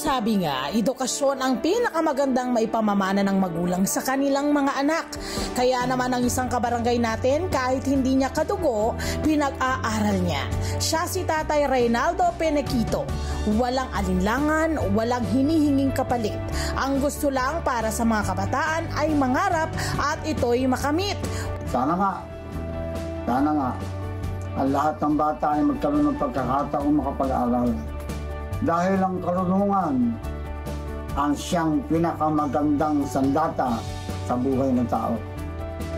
Sabi nga, edukasyon ang pinakamagandang maipamamana ng magulang sa kanilang mga anak. Kaya naman ang isang kabarangay natin, kahit hindi niya kadugo, pinag-aaral niya. Siya si Tatay Reynaldo Penequito. Walang alinlangan, walang hinihinging kapalit. Ang gusto lang para sa mga kabataan ay mangarap at ito'y makamit. Sana nga, ang lahat ng bata ay magkaroon ng pagkakataong makapag-aral. Dahil ang karunungan ang siyang pinakamagandang sandata sa buhay ng tao.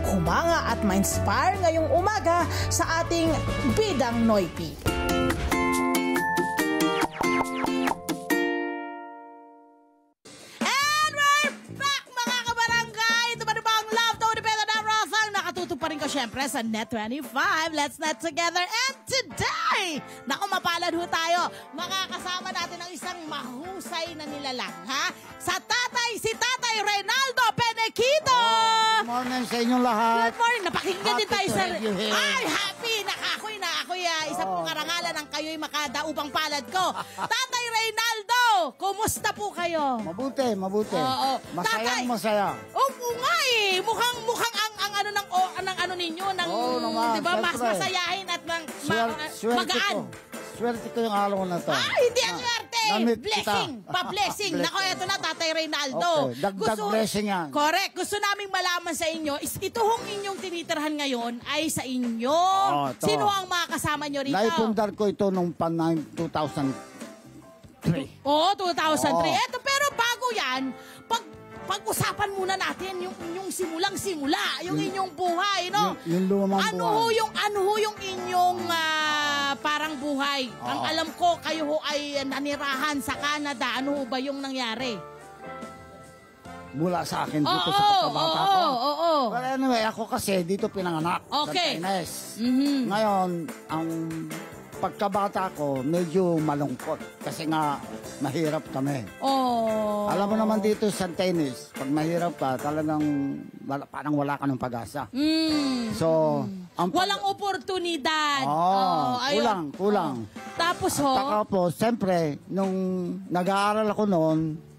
Humanga at ma-inspire ngayong umaga sa ating Bidang Noypi. And we're back mga kabarangay! Ito pa rin ba ang Love Tony Pedro na Rosang? Nakatuto pa rin ko syempre sa Net25. Let's Net Together. And today, naku mapalad ho tayo. Makakasama natin ang isang mahusay na nilalang, ha? Si Tatay Reynaldo Penequito! Good morning sa inyong lahat. Good morning. Napakinggan din tayo sa... Ay, happy! Ako'y isa pong karangalan ng kayo'y makadaupang palad ko. Tatay Reynaldo, kumusta po kayo? Mabuti. Oo. Masayang Tatay, masaya. Oo nga eh. Mukhang ang ano ng ano ninyo, ng, diba, mas masayahin at magaan. Swerte ko yung araw na to. Hindi ang swerte. Blessing. Kita. Pa-blessing. Nako, eto na, Tatay Reynaldo. Okay, dagdag blessing yan. Correct. Gusto naming malaman sa inyo, ito hong inyong tinitirhan ngayon ay sa inyo. Sino ang mga kasama nyo rito? Naipundar ko ito nung 2003. Oo, 2003. Eto, pero bago yan, pag-usapan muna natin yung simulang-simula, yung inyong buhay, no? Yung lumang buhay. Ano ho yung inyong parang buhay? Ang alam ko, kayo ho ay nanirahan sa Canada. Ano ho ba yung nangyari? Mula sa akin dito sa pagkabata ko. Oo. Well, anyway, ako kasi dito pinanganak. Okay. Sa Tines. Ngayon, ang pagkabata ko, medyo malungkot. Kasi nga, mahirap kami. Alam mo naman dito sa Tines, pag mahirap ka, talagang parang wala ka ng pag-asa. So, walang oportunidad. Kulang. Tapos Tapos, siyempre, nung nag-aaral ako noon,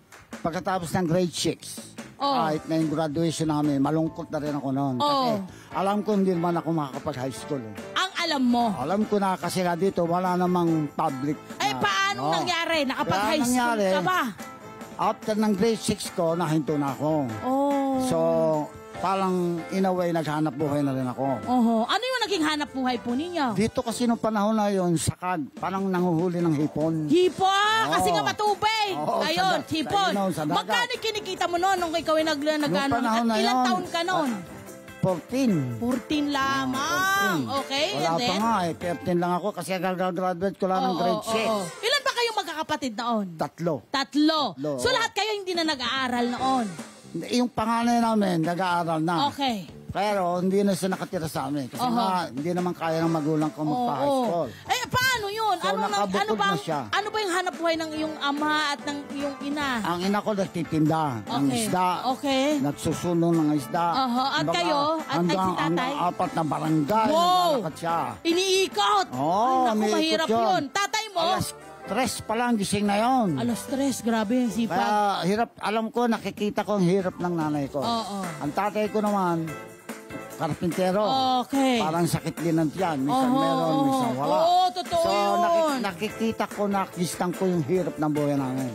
pagkatapos ng grade 6, kahit na yung graduation namin, malungkot na rin ako noon. Kasi alam ko hindi naman ako makakapag-high school. Ang alam mo? Alam ko na kasi nga dito, wala namang public. Paano nangyari? Nakapag-high school ka ba? After ng grade 6 ko, nahinto na ako. So, parang in a way, naghanap buhay na rin ako. Ano yung naging hanap buhay po ninyo? Dito kasi nung panahon na yun, sakad, parang nanguhuli ng hipon. Hipon? Kasi nga matubig. Ayun, sa hipon. dagat. Magkano kinikita mo noon nung ikaw ay ilang taon ka noon? 14. 14 lamang. Okay, Wala pa nga 13 lang ako kasi graduate ko lang ng grade 6. Ilan ba kayong magkakapatid noon? Tatlo. So lahat kayo hindi na nag-aaral noon? Yung panganay namin, nag-aaral na. Okay. Pero hindi na siya nakatira sa amin. Kasi nga, hindi naman kaya ng magulang ko magpa-high school. Paano yun? So, nakabukod na siya. Ano ba yung hanap buhay ng iyong ama at ng iyong ina? Ang ina ko nagtitinda ng isda. Okay. Nagsusulong ng isda. At kayo? At si tatay? Hanggang 4 na barangay. Naglalakad siya. Iniikot? Ay, naku, mahirap yun. Tatay mo? Alas 3 pa lang gising na yun. Alas 3, grabe yung sipag. Kaya hirap, alam ko, nakikita ko ang hirap ng nanay ko. Ang tatay ko naman, karpintero. Okay. Parang sakit din ng tiyan. Minsan meron, minsan wala. Totoo so, yun. nakikita ko, nakistang ko yung hirap ng buhay namin.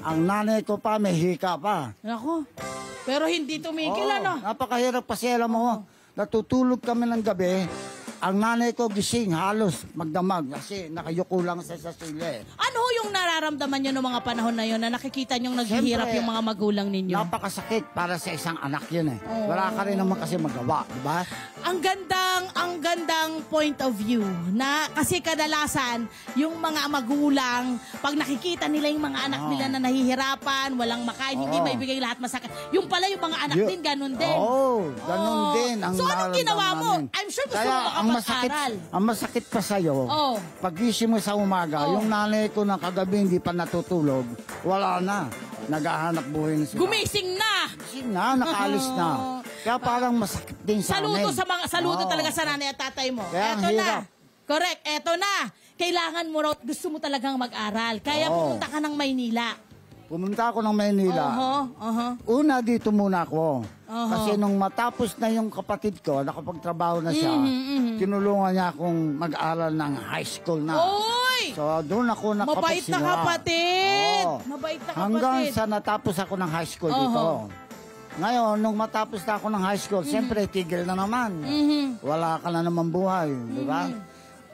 Ang nanay ko pa, may hika pa. Ako. Pero hindi tumigil, ano? Napakahirap kasi, alam mo, natutulog kami ng gabi. Ang nanay ko gising, halos magdamag kasi nakayuko lang sa sili. Ano yung nararamdaman nyo noong mga panahon na yun na nakikita nyong naghihirap yung mga magulang ninyo? Napakasakit para sa isang anak yun eh. Wala ka rin naman kasi magawa, di ba? Ang gandang point of view na kasi kadalasan yung mga magulang pag nakikita nila yung mga anak nila na nahihirapan, walang makain, hindi maibigay lahat masakit. Yung pala yung mga anak din, ganun din. Ganun din. So anong ginawa mo? I'm sure gusto mo makapag-aral. Ang masakit pa sa'yo, pag-gising mo sa umaga, yung nanay ko na kagabi hindi pa natutulog, wala na. Naghahanap buhay na sila. Gumising na! Gumising na, nakaalis na. Kaya parang masakit din sa amin. Saludo talaga sa nanay at tatay mo. Kaya eto na. Correct, eto na. Kailangan mo raw, gusto mo talagang mag-aral. Kaya pumunta ka ng Maynila. Pumunta ako ng Maynila. Una, dito muna ako. Kasi nung matapos na yung kapatid ko, nakapagtrabaho na siya, tinulungan niya akong mag-aral ng high school na. Oy! So, doon ako nakapagsimula. Mabait na kapatid! Mabait na kapatid. Hanggang sa natapos ako ng high school dito. Ngayon, nung matapos na ako ng high school, siyempre, tigil na naman. Wala ka na naman buhay, di ba?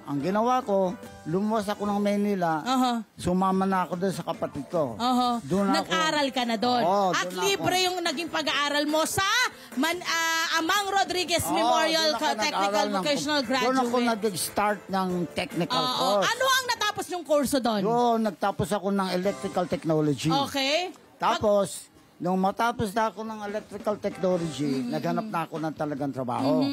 Ang ginawa ko, lumuwas ako ng Maynila, sumama na ako doon sa kapatid ko. Nag-aral ka na doon. At doon libre yung naging pag-aaral mo sa Amang Rodriguez Memorial Technical Vocational Graduate. Doon ako nag-start ng technical course. Ano ang natapos yung kurso doon? Doon, nagtapos ako ng electrical technology. Okay. Tapos, nung matapos na ako ng electrical technology, naghanap na ako ng talagang trabaho.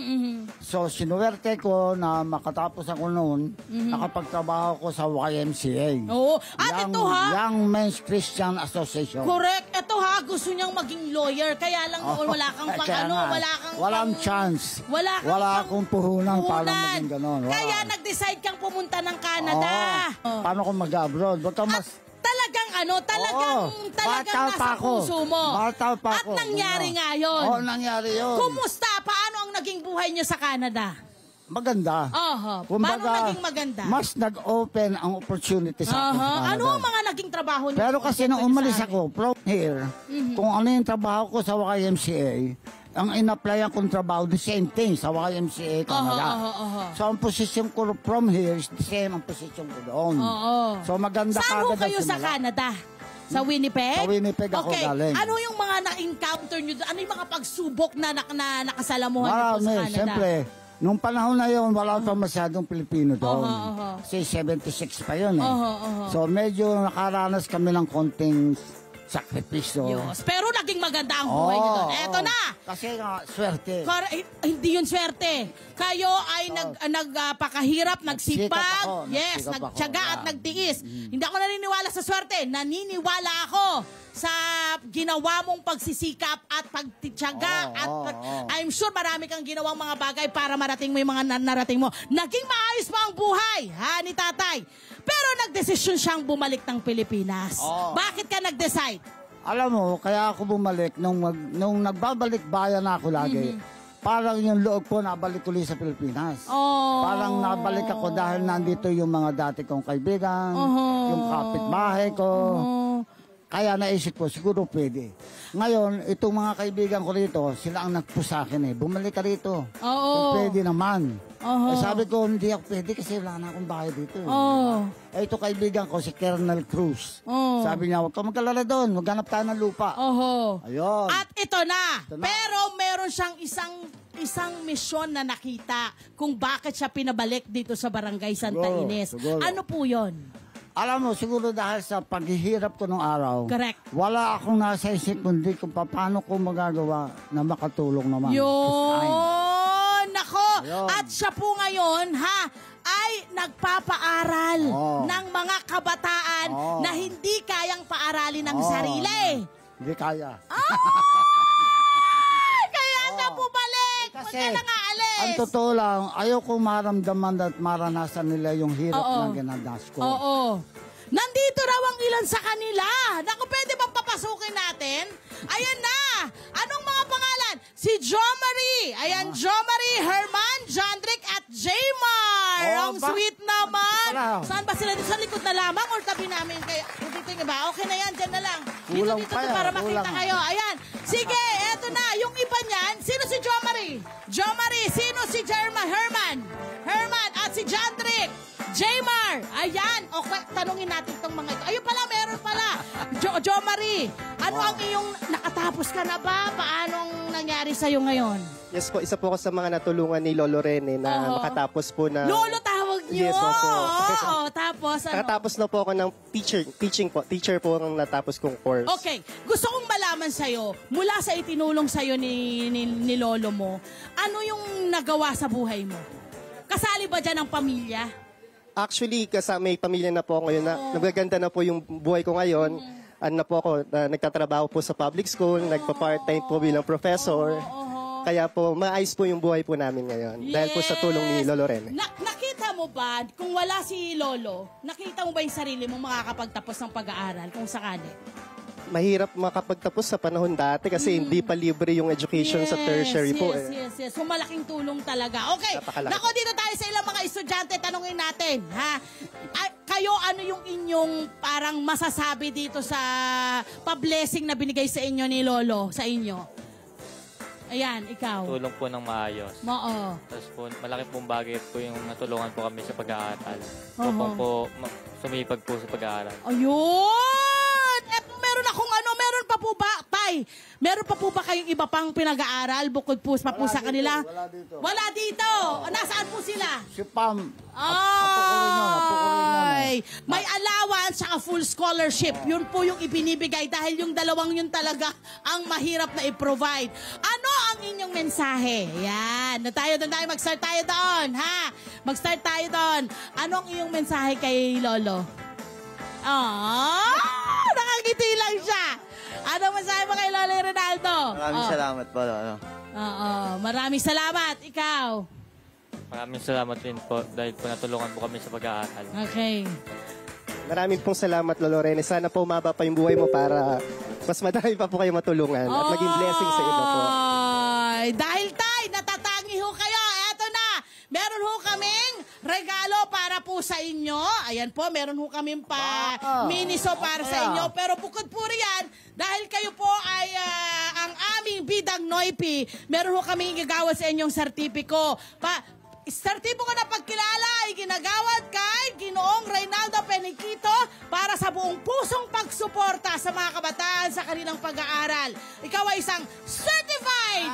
So, sinuwerte ko na makatapos ako noon, nakapagtrabaho ko sa YMCA. Oo. At ito ha? Young Men's Christian Association. Correct. Ito ha, gusto niyang maging lawyer. Kaya lang wala kang walang chance. Wala akong puhunan para maging ganon. Kaya nag-decide kang pumunta ng Canada. Paano kung mag-abroad? Baka mas... Talagang nasa puso mo. Bata pa ako. At nangyari nga yun. Nangyari yun. Kumusta? Paano ang naging buhay niyo sa Canada? Maganda. Paano naging maganda? Mas nag-open ang opportunity sa akin sa Canada. Ano ang mga naging trabaho niyo? Pero kasi nung umalis ako from here, kung ano yung trabaho ko sa YMCA, ang in-applyan kong trabaho, the same thing sa YMCA Canada. So, ang posisyon ko from here is the same ang posisyon ko doon. So, maganda saan kayo sa Canada? Sa Winnipeg? Sa Winnipeg ako galing. Ano yung mga na-encounter nyo doon? Ano yung mga pagsubok na nakasalamuhan nyo po sa Canada? Siyempre, nung panahon na yun, wala pa masyadong Pilipino doon. Kasi 76 pa yun eh. So, medyo nakaranas kami ng konting sakripisyo. Pero naging maganda ang buhay niyo doon. Eto na! Kasi nga, swerte. Hindi yun swerte. Kayo ay nagpakahirap, nagsipag, nagtiyaga at nagtiis. Hindi ako naniniwala sa swerte. Naniniwala ako sa ginawa mong pagsisikap at pagtitiyaga. I'm sure marami kang ginawang mga bagay para marating mo yung mga narating mo. Naging maayos mo ang buhay, ni tatay. Pero nagdesisyon siyang bumalik ng Pilipinas. Bakit ka nag-decide? Alam mo, kaya ako bumalik nung nagbabalik bayan ako lagi. Parang yung loob ko nabalik ulit sa Pilipinas. Parang nabalik ako dahil nandito yung mga dati kong kaibigan, yung kapitbahay ko. Kaya naisip ko, siguro pwede. Ngayon, itong mga kaibigan ko rito, sila ang nagpo sa akin eh. Bumalik ka rito. Pwede naman. Sabi ko, hindi ako pwede kasi wala na akong bahay dito. Ito kaibigan ko, si Colonel Cruz. Sabi niya, huwag ka magkalala doon. Maghanap tayo ng lupa. Ayun. At ito na. Pero meron siyang isang misyon na nakita kung bakit siya pinabalik dito sa Barangay Santa Ines. Ano po yun? Alam mo, siguro dahil sa paghihirap ko nung araw, correct, wala akong nasa isip kundi kung paano ko magagawa na makatulong naman. Yun! Nako! At siya po ngayon, ay nagpapaaral ng mga kabataan na hindi kayang paaralin ng sarili. Hindi kaya. Kaya na bumalik! Kasi, huwag ka na nga alis! Ang totoo lang, ayaw kong maramdaman at maranasan nila yung hirap ng ginadas ko. Nandito raw ang ilan sa kanila. Naku, pwede bang papasukin natin? Ayan na! Anong mga pangalan? Si Jo Marie. Ayan, Jo Marie, Herman, Jandrick at Jaymar. Ang sweet naman. Saan ba sila? Sa likod na lamang or tabi namin kayo? Dito nyo ba? Okay na yan, dyan na lang. Dito para makita kayo. Ayan. Sige, eto na. Yung iba niyan, sino si Jo Marie? Jo Marie, sino si Herman at si Jandrick. Jaymar, ayan. Okay, tanungin natin itong mga ito. Ayun pala, meron pala. Jo Marie, ano ang iyong nakatapos ka na ba? Paanong nangyari sa'yo ngayon? Yes po, isa po ako sa mga natulungan ni Lolo Rene na makatapos po na... Lolo tawag niyo? Yes, opo. Tapos ano? Nakatapos na po ako ng teaching po. Teacher po ang natapos kong course. Okay, gusto kong malaman sa'yo, mula sa itinulong sa'yo ni Lolo mo, ano yung nagawa sa buhay mo? Kasali ba dyan ang pamilya? Actually, kasama may pamilya na po ako ngayon. Nagaganda na po yung buhay ko ngayon. Ano na po ako, nagtatrabaho po sa public school, nagpa-part-time po bilang professor. Kaya po, maayos po yung buhay po namin ngayon. Dahil po sa tulong ni Lolo Rene. Nakita mo ba, kung wala si Lolo, nakita mo ba yung sarili mo makakapagtapos ng pag-aaral kung sakali? mahirap makapagtapos sa panahon dati kasi hindi pa libre yung education sa tertiary po. Yes. So malaking tulong talaga. Okay, Napakalaki. nako dito tayo sa ilang mga estudyante, tanungin natin, ha? Kayo, ano yung inyong parang masasabi dito sa pa-blessing na binigay sa inyo ni Lolo, sa inyo? Ayan, ikaw. Tulong po ng maayos. Oo. Tapos po, malaki pong bagay po yung natulungan po kami sa pag-aaral. Upang po sumipag po sa pag-aaral. Ayun! Meron pa po ba, Tay? Meron pa po ba kayong iba pang pinag-aaral bukod po pa po sa kanila? Wala dito. Wala dito! Nasaan po sila? Si Pam. Ay, may allowance at full scholarship. Yun po yung ibinibigay dahil yung dalawang yun talaga ang mahirap na i-provide. Ano ang inyong mensahe? Yan. Mag-start tayo doon, ha? Mag-start tayo doon. Ano ang iyong mensahe kay Lolo? Nakangiti lang siya. Ano mensahe mo kay Lolo Ronaldo? Maraming salamat po. Maraming salamat. Ikaw? Maraming salamat din po dahil po natulungan po kami sa pag-aaral. Okay. Maraming pong salamat, Lolo Rene. Sana po umaba pa yung buhay mo para mas madami pa po kayo matulungan at maging blessing sa iba po. Dahil Tay, natatangi ho kayo. Eto na. Meron ho kaming regalo para po sa inyo. Ayan po, meron ho kaming miniso para sa inyo. Pero bukod po riyan, dahil kayo po ay ang aming bidang Noipi, meron ho kaming igagawa sa inyong sertipiko. Sertipiko na pagkilala ay ginagawad kay Ginoong Reynaldo Peniquito para sa buong pusong pagsuporta sa mga kabataan sa kanilang pag-aaral. Ikaw ay isang certified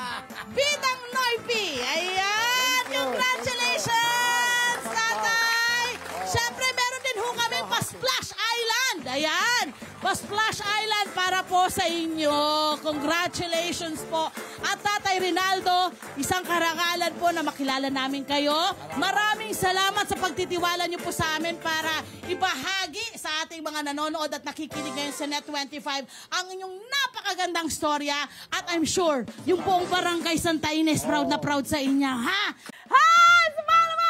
bidang Noipi. Ayan! Congratulations, Tatay! Siyempre, meron din ho kami pa-Splash Island. Ayan! Pa-Splash Island para po sa inyo. Congratulations po. At Tatay Rinaldo, isang karangalan po na makilala namin kayo. Maraming salamat sa pagtitiwala niyo po sa amin para ibahagi sa ating mga nanonood at nakikinig ngayon sa Net25 ang inyong napakagandang storya. At I'm sure, yung buong Barangay Santa Ines, proud na proud sa inyo, ha? Hi! Sumala mo!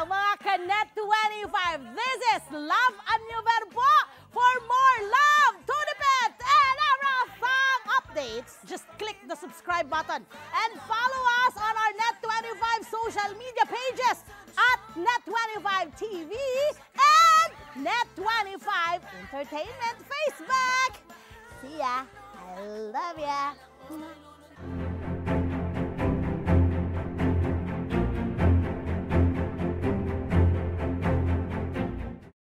Mga ka-Net25, this is Love Annuver po for more love to the pet and everything updates. Just click the subscribe button and follow us on our Net25 social media pages at Net25 TV and Net25 Entertainment Facebook. See ya. I love ya.